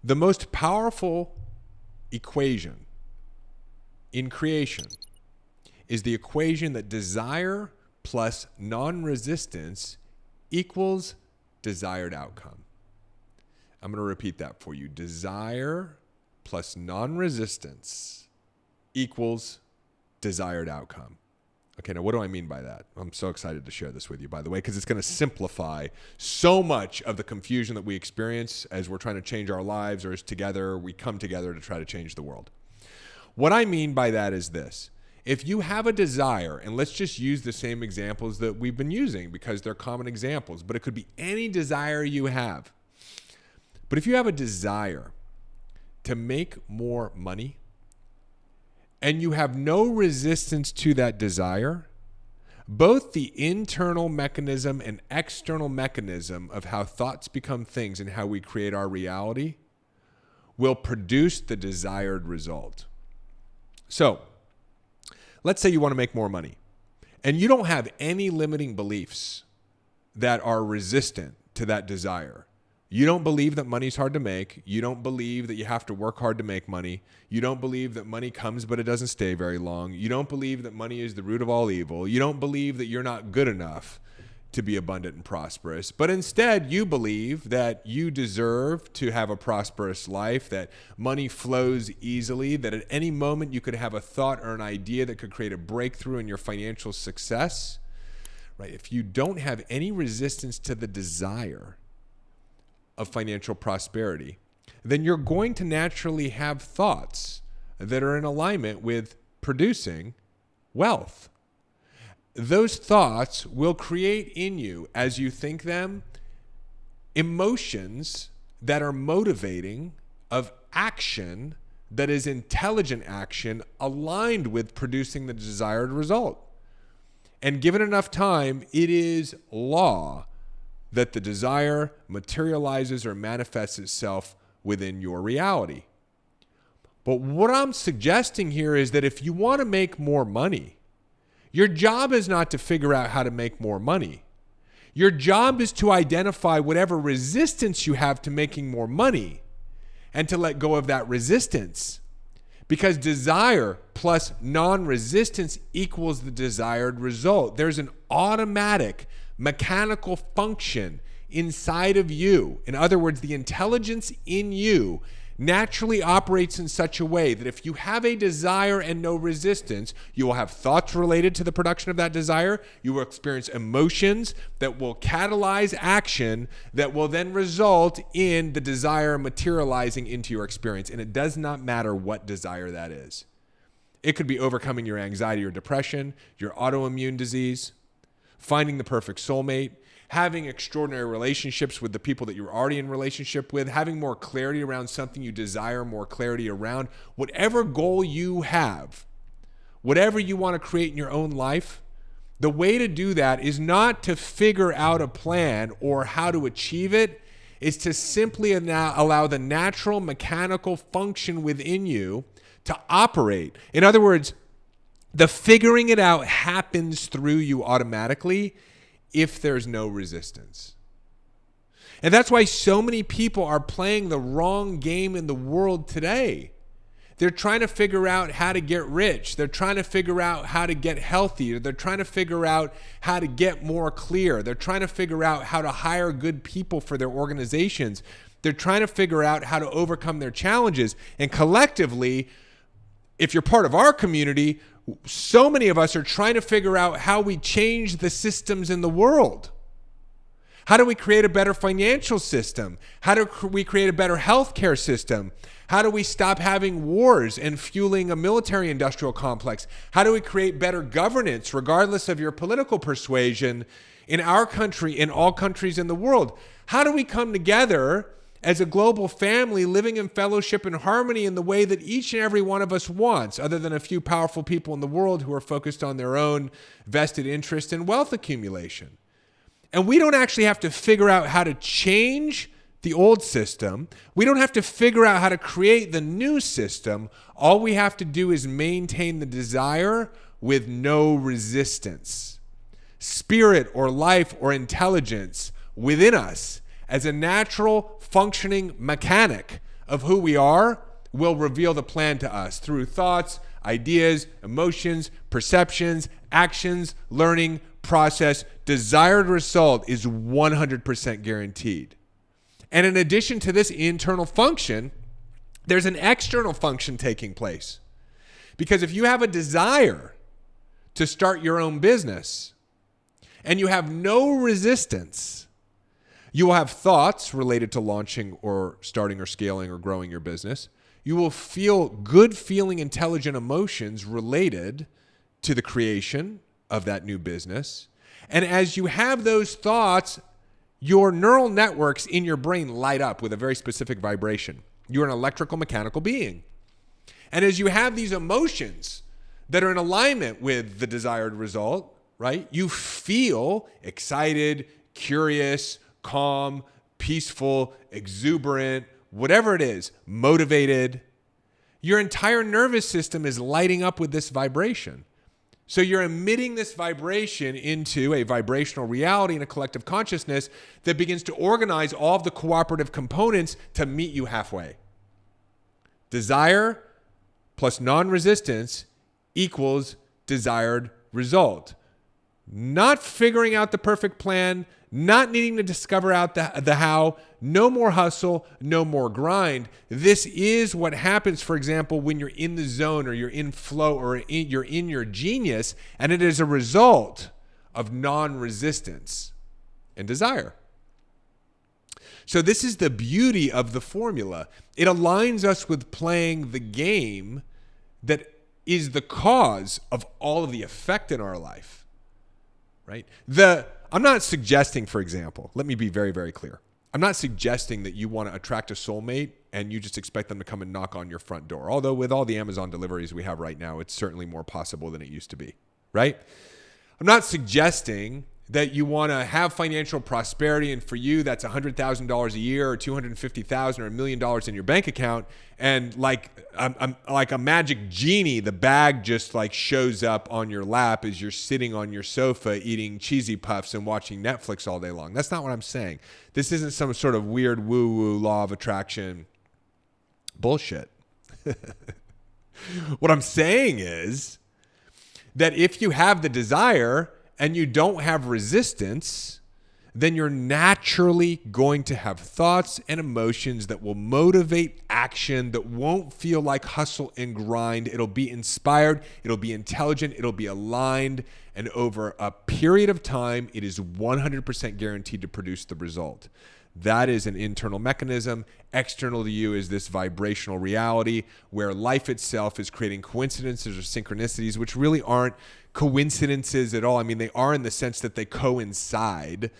The most powerful equation in creation is the equation that desire plus non-resistance equals desired outcome. I'm going to repeat that for you. Desire plus non-resistance equals desired outcome. Okay, now what do I mean by that? I'm so excited to share this with you, by the way, because it's going to simplify so much of the confusion that we experience as we're trying to change our lives, or as together we come together to try to change the world. What I mean by that is this. If you have a desire, and let's just use the same examples that we've been using because they're common examples, but it could be any desire you have. But if you have a desire to make more money, and you have no resistance to that desire, both the internal mechanism and external mechanism of how thoughts become things and how we create our reality will produce the desired result. So, let's say you want to make more money, and you don't have any limiting beliefs that are resistant to that desire. You don't believe that money's hard to make. You don't believe that you have to work hard to make money. You don't believe that money comes but it doesn't stay very long. You don't believe that money is the root of all evil. You don't believe that you're not good enough to be abundant and prosperous. But instead, you believe that you deserve to have a prosperous life, that money flows easily, that at any moment you could have a thought or an idea that could create a breakthrough in your financial success. Right? If you don't have any resistance to the desire of financial prosperity, then you're going to naturally have thoughts that are in alignment with producing wealth. Those thoughts will create in you, as you think them, emotions that are motivating of action that is intelligent action aligned with producing the desired result. And given enough time, it is law that the desire materializes or manifests itself within your reality. But what I'm suggesting here is that if you want to make more money, your job is not to figure out how to make more money. Your job is to identify whatever resistance you have to making more money and to let go of that resistance. Because desire plus non-resistance equals the desired result. There's an automatic mechanical function inside of you. In other words, the intelligence in you naturally operates in such a way that if you have a desire and no resistance, you will have thoughts related to the production of that desire. You will experience emotions that will catalyze action that will then result in the desire materializing into your experience. And it does not matter what desire that is. It could be overcoming your anxiety or depression, your autoimmune disease, finding the perfect soulmate, having extraordinary relationships with the people that you're already in relationship with, having more clarity around something you desire more clarity around. Whatever goal you have, whatever you want to create in your own life, the way to do that is not to figure out a plan or how to achieve it. It's to simply allow the natural mechanical function within you to operate. In other words, the figuring it out happens through you automatically if there's no resistance. And that's why so many people are playing the wrong game in the world today. They're trying to figure out how to get rich. They're trying to figure out how to get healthy. They're trying to figure out how to get more clear. They're trying to figure out how to hire good people for their organizations. They're trying to figure out how to overcome their challenges. And collectively, if you're part of our community, so many of us are trying to figure out how we change the systems in the world. How do we create a better financial system? How do we create a better healthcare system? How do we stop having wars and fueling a military industrial complex? How do we create better governance, regardless of your political persuasion, in our country, in all countries in the world? How do we come together as a global family, living in fellowship and harmony in the way that each and every one of us wants, other than a few powerful people in the world who are focused on their own vested interest in wealth accumulation? And we don't actually have to figure out how to change the old system. We don't have to figure out how to create the new system. All we have to do is maintain the desire with no resistance. Spirit or life or intelligence within us as a natural functioning mechanic of who we are will reveal the plan to us through thoughts, ideas, emotions, perceptions, actions, learning, process. Desired result is 100% guaranteed. And in addition to this internal function, there's an external function taking place. Because if you have a desire to start your own business and you have no resistance, you will have thoughts related to launching or starting or scaling or growing your business. You will feel good feeling, intelligent emotions related to the creation of that new business. And as you have those thoughts, your neural networks in your brain light up with a very specific vibration. You're an electrical mechanical being. And as you have these emotions that are in alignment with the desired result, right? You feel excited, curious, calm, peaceful, exuberant, whatever it is, motivated. Your entire nervous system is lighting up with this vibration. So you're emitting this vibration into a vibrational reality and a collective consciousness that begins to organize all of the cooperative components to meet you halfway. Desire plus non-resistance equals desired result. Not figuring out the perfect plan, not needing to discover out the how, no more hustle, no more grind. This is what happens, for example, when you're in the zone or you're in flow or you're in your genius, and it is a result of non-resistance and desire. So this is the beauty of the formula. It aligns us with playing the game that is the cause of all of the effect in our life, right? I'm not suggesting, for example, let me be very, very clear. I'm not suggesting that you want to attract a soulmate and you just expect them to come and knock on your front door. Although with all the Amazon deliveries we have right now, it's certainly more possible than it used to be, right? I'm not suggesting that you want to have financial prosperity, and for you that's $100,000 a year or $250,000 or $1 million in your bank account, and like a magic genie, the bag just like shows up on your lap as you're sitting on your sofa eating cheesy puffs and watching Netflix all day long. That's not what I'm saying. This isn't some sort of weird woo-woo law of attraction bullshit. What I'm saying is that if you have the desire and you don't have resistance, then you're naturally going to have thoughts and emotions that will motivate action, that won't feel like hustle and grind. It'll be inspired, it'll be intelligent, it'll be aligned, and over a period of time, it is 100% guaranteed to produce the result. That is an internal mechanism. External to you is this vibrational reality where life itself is creating coincidences or synchronicities, which really aren't coincidences at all. I mean, they are in the sense that they coincide,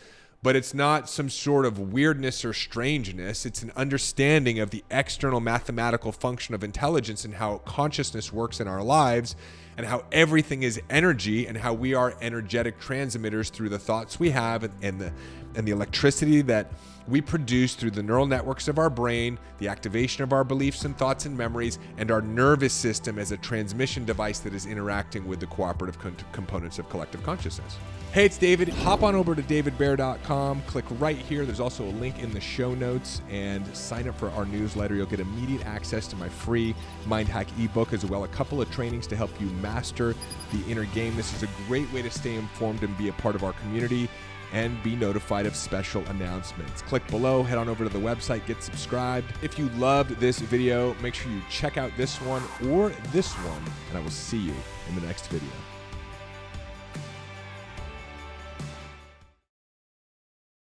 but it's not some sort of weirdness or strangeness. It's an understanding of the external mathematical function of intelligence and how consciousness works in our lives and how everything is energy and how we are energetic transmitters through the thoughts we have and the electricity that we produce through the neural networks of our brain, the activation of our beliefs and thoughts and memories, and our nervous system as a transmission device that is interacting with the cooperative components of collective consciousness. Hey, it's David. Hop on over to davidbear.com. Click right here. There's also a link in the show notes, and sign up for our newsletter. You'll get immediate access to my free Mind Hack ebook, as well as a couple of trainings to help you master the inner game. This is a great way to stay informed and be a part of our community and be notified of special announcements. Click below, head on over to the website, get subscribed. If you loved this video, make sure you check out this one or this one, and I will see you in the next video.